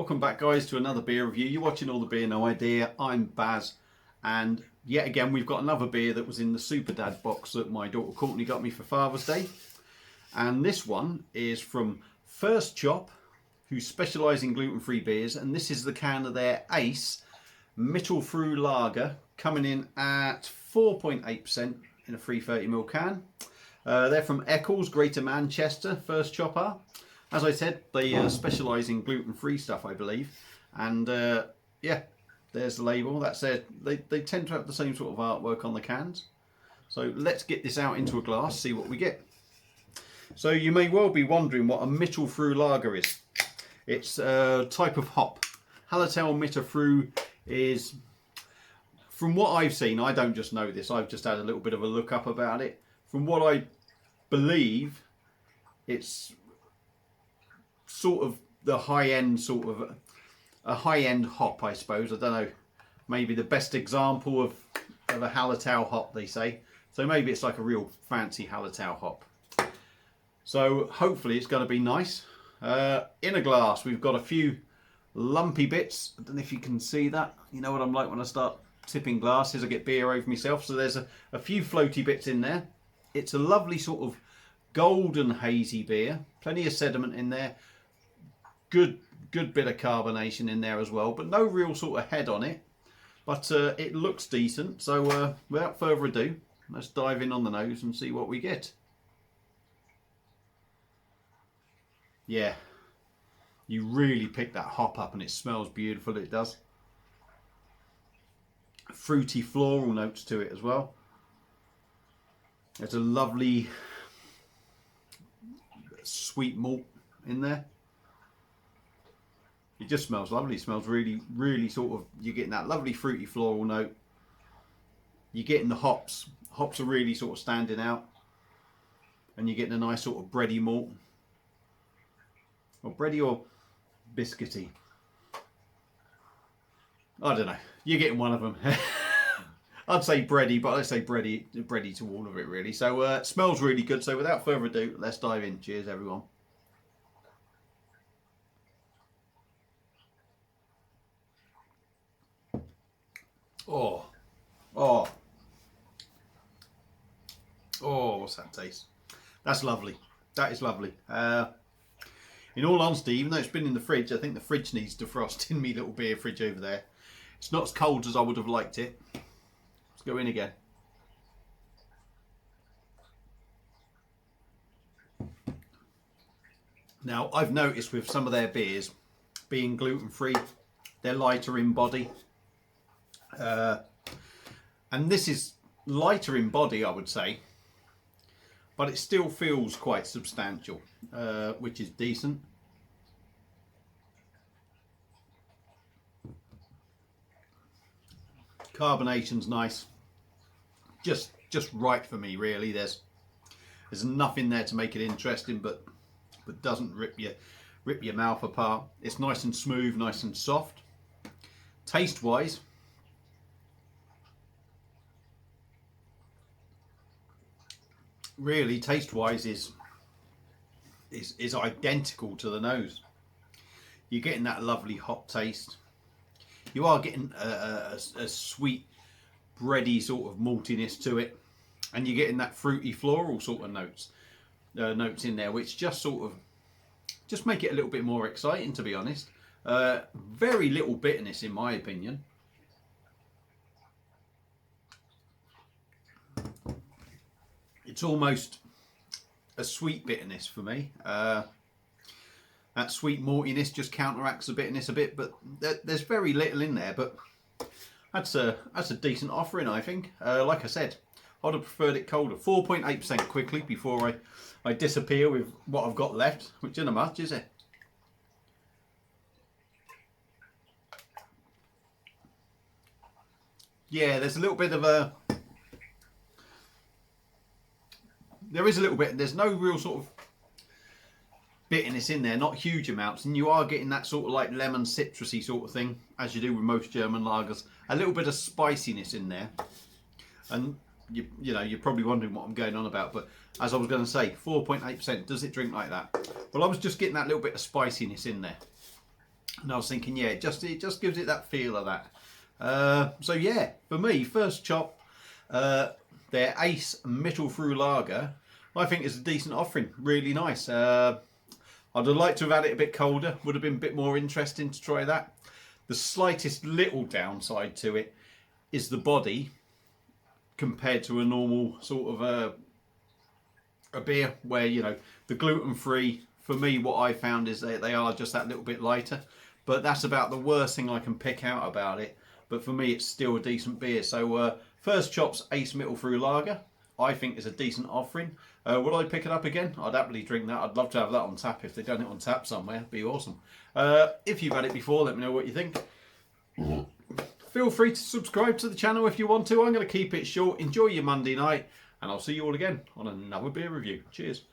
Welcome back, guys, to another beer review. You're watching All the Beer No Idea. I'm Baz, and yet again we've got another beer that was in the Super Dad box that my daughter Courtney got me for Father's Day. And this one is from First Chop, who specialise in gluten-free beers, and this is the can of their Ace mittelfruh lager, coming in at 4.8% in a 330ml can. They're from Eccles, Greater Manchester. First Chop are. As I said, they specialise in gluten-free stuff, I believe. And yeah, there's the label. That's their, they tend to have the same sort of artwork on the cans. So let's get this out into a glass, see what we get. So you may well be wondering what a mittelfruh lager is. It's a type of hop. Hallertau mittelfruh is, from what I've seen, I don't just know this, I've just had a little bit of a look up about it. From what I believe, it's sort of the high-end, sort of a high-end hop, I suppose. I don't know, maybe the best example of a Hallertau hop, they say. So maybe it's like a real fancy Hallertau hop. So hopefully it's going to be nice. In a glass, we've got a few lumpy bits. I don't know if you can see that. You know what I'm like when I start tipping glasses, I get beer over myself. So there's a few floaty bits in there. It's a lovely sort of golden hazy beer. Plenty of sediment in there. Good bit of carbonation in there as well, but no real sort of head on it. But it looks decent. So without further ado, let's dive in on the nose and see what we get. Yeah, you really pick that hop up and it smells beautiful, it does. Fruity floral notes to it as well. There's a lovely sweet malt in there. It just smells lovely. It smells really sort of, you're getting that lovely fruity floral note. You're getting the hops. Hops are really sort of standing out. And you're getting a nice sort of bready malt. Or bready or biscuity. I don't know. You're getting one of them. I'd say bready, but I say bready to all of it really. So it smells really good. So without further ado, let's dive in. Cheers, everyone. Oh, what's that taste? That's lovely. That is lovely. In all honesty, even though it's been in the fridge, I think the fridge needs defrosting. Me little beer fridge over there. It's not as cold as I would have liked it. Let's go in again. Now, I've noticed with some of their beers, being gluten-free, they're lighter in body. And this is lighter in body, I would say, but it still feels quite substantial, which is decent. Carbonation's nice, just right for me really. There's nothing there to make it interesting, but doesn't rip your mouth apart. It's nice and smooth, nice and soft. Taste wise, really, taste-wise is identical to the nose. You're getting that lovely hop taste. You are getting a sweet, bready sort of maltiness to it, and you're getting that fruity floral sort of notes in there, which just make it a little bit more exciting, to be honest. Very little bitterness, in my opinion. It's almost a sweet bitterness for me. That sweet maltiness just counteracts the bitterness a bit, but there's very little in there. But that's a decent offering, I think. Like I said, I'd have preferred it colder. 4.8% quickly before I disappear with what I've got left, which isn't much, is it? Yeah, there's a little bit of a... There is a little bit, there's no real sort of bitterness in there, not huge amounts, and you are getting that sort of like lemon citrusy sort of thing, as you do with most German lagers. A little bit of spiciness in there, and you know, you're probably wondering what I'm going on about, but as I was going to say, 4.8%, does it drink like that? Well, I was just getting that little bit of spiciness in there. And I was thinking, yeah, it just gives it that feel of that. So yeah, for me, first chop, their Ace Mittelfruh Lager, I think is a decent offering. Really nice. I'd have liked to have had it a bit colder. Would have been a bit more interesting to try that. The slightest little downside to it is the body compared to a normal sort of a beer where, you know, the gluten-free, for me, what I found is they are just that little bit lighter. But that's about the worst thing I can pick out about it. But for me, it's still a decent beer. So first chop's Ace Mittelfruh Lager, I think is a decent offering. Would I pick it up again? I'd happily drink that. I'd love to have that on tap. If they've done it on tap somewhere, it'd be awesome. If you've had it before, let me know what you think. Feel free to subscribe to the channel if you want to. I'm going to keep it short. Enjoy your Monday night, and I'll see you all again on another beer review. Cheers.